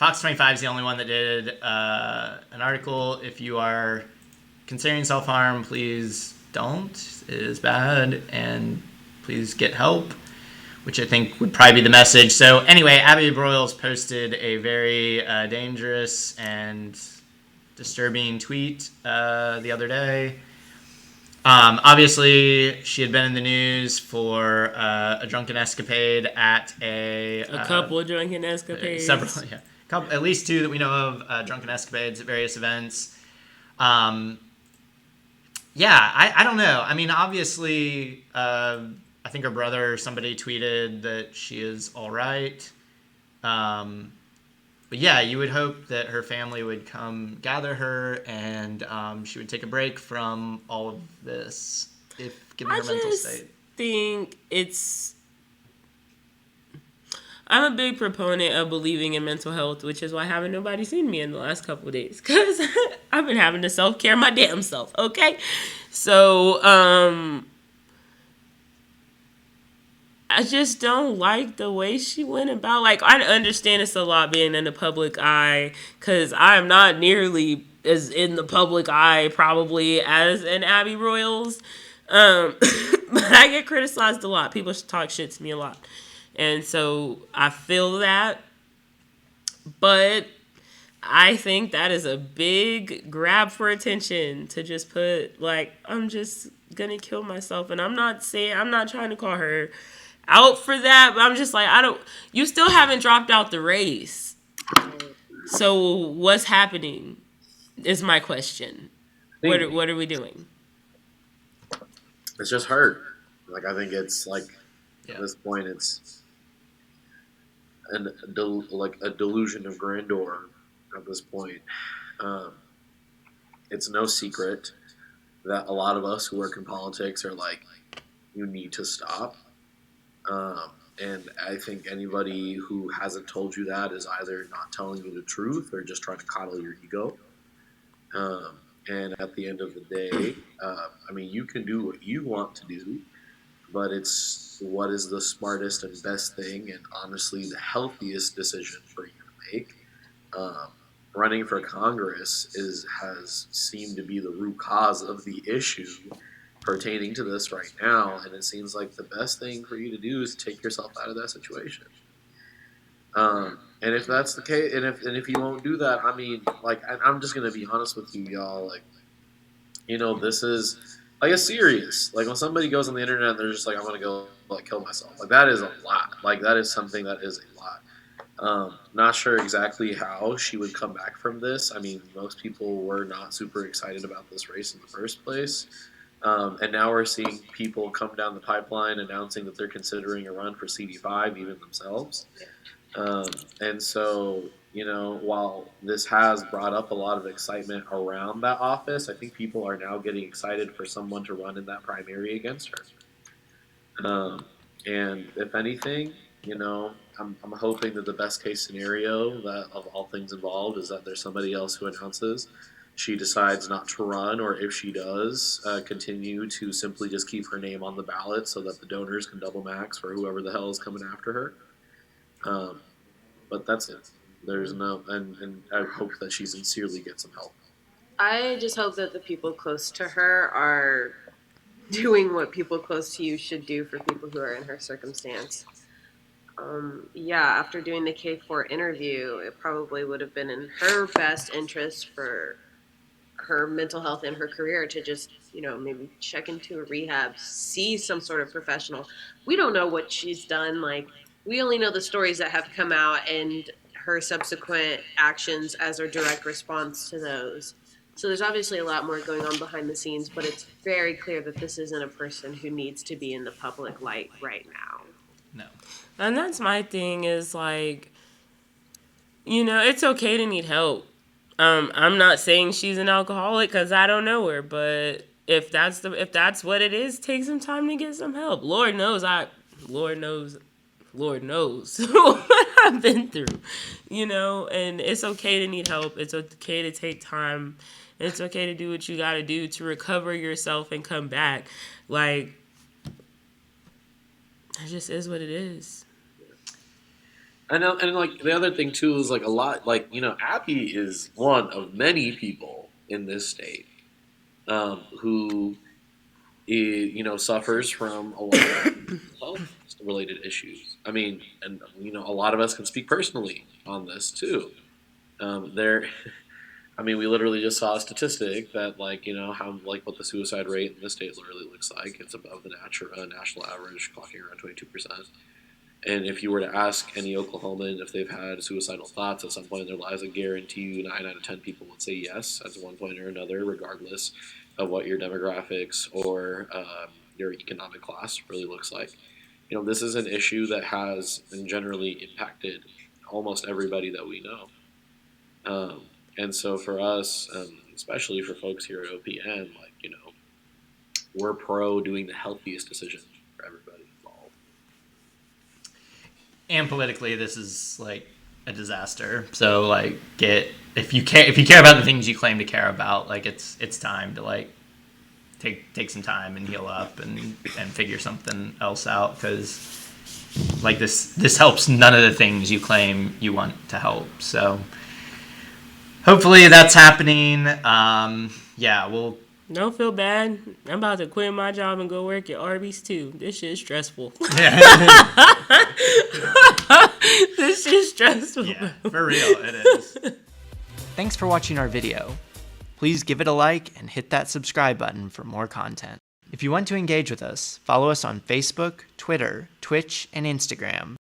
Fox 25 is the only one that did an article. If you are considering self-harm, please don't. It is bad, and please get help, which I think would probably be the message. So anyway, Abby Broyles posted a very dangerous and disturbing tweet the other day. Obviously, she had been in the news for a drunken escapade at a couple of drunken escapades. Several, yeah. At least two that we know of, drunken escapades at various events. I don't know. I mean, obviously, I think her brother or somebody tweeted that she is all right. But yeah, you would hope that her family would come gather her and she would take a break from all of this, if given her mental state. I'm a big proponent of believing in mental health, which is why haven't nobody seen me in the last couple of days, because I've been having to self-care my damn self, okay? So, I just don't like the way she went about. Like, I understand it's a lot being in the public eye, because I'm not nearly as in the public eye, probably, as an Abby Broyles. But I get criticized a lot. People talk shit to me a lot. And so I feel that. But I think that is a big grab for attention to just put, like, I'm just going to kill myself. And I'm not trying to call her out for that, but I'm just like, you still haven't dropped out the race. So what's happening is my question. What are we doing? It's just her. Like, I think it's like, at this point, it's a delusion of grandeur at this point. It's no secret that a lot of us who work in politics are like, you need to stop. And I think anybody who hasn't told you that is either not telling you the truth or just trying to coddle your ego. And at the end of the day, I mean, you can do what you want to do, but it's what is the smartest and best thing, and honestly the healthiest decision for you to make. Running for Congress has seemed to be the root cause of the issue pertaining to this right now, and it seems like the best thing for you to do is take yourself out of that situation. And if that's the case, and if you won't do that, I mean, like, I'm just gonna be honest with you, y'all. Like, this is like a serious. Like, when somebody goes on the internet and they're just like, I'm gonna go like kill myself. Like, that is a lot. Like, that is something that is a lot. Not sure exactly how she would come back from this. I mean, most people were not super excited about this race in the first place. And now we're seeing people come down the pipeline announcing that they're considering a run for CD5, even themselves. And so, while this has brought up a lot of excitement around that office, I think people are now getting excited for someone to run in that primary against her. And if anything, I'm hoping that the best case scenario that of all things involved is that there's somebody else who announces she decides not to run, or if she does, continue to simply just keep her name on the ballot so that the donors can double max for whoever the hell is coming after her. But that's it. There's no, and I hope that she sincerely gets some help. I just hope that the people close to her are doing what people close to you should do for people who are in her circumstance. After doing the K4 interview, it probably would have been in her best interest for her mental health and her career to just, maybe check into a rehab, see some sort of professional. We don't know what she's done. Like, we only know the stories that have come out and her subsequent actions as a direct response to those. So there's obviously a lot more going on behind the scenes, but it's very clear that this isn't a person who needs to be in the public light right now. No. And that's my thing is, like, it's okay to need help. I'm not saying she's an alcoholic because I don't know her, but if that's what it is, take some time to get some help. Lord knows what I've been through, and it's okay to need help. It's okay to take time. It's okay to do what you got to do to recover yourself and come back. Like, it just is what it is. I know, and like the other thing too is like a lot, like Abby is one of many people in this state who suffers from a lot of health related issues. I mean, and a lot of us can speak personally on this too. There, I mean, we literally just saw a statistic that how what the suicide rate in this state literally looks like. It's above the national average, clocking around 22%. And if you were to ask any Oklahoman if they've had suicidal thoughts at some point in their lives, I guarantee you 9 out of 10 people would say yes at one point or another, regardless of what your demographics or your economic class really looks like. This is an issue that has and generally impacted almost everybody that we know. And so for us, especially for folks here at OPN, we're pro doing the healthiest decision for everybody involved. And politically, this is like a disaster. So if you care about the things you claim to care about, it's time to take some time and heal up and figure something else out, because this helps none of the things you claim you want to help. So hopefully that's happening. We'll. Don't feel bad. I'm about to quit my job and go work at Arby's too. This shit's stressful. Yeah. This shit's stressful. Yeah, for real, it is. Thanks for watching our video. Please give it a like and hit that subscribe button for more content. If you want to engage with us, follow us on Facebook, Twitter, Twitch, and Instagram.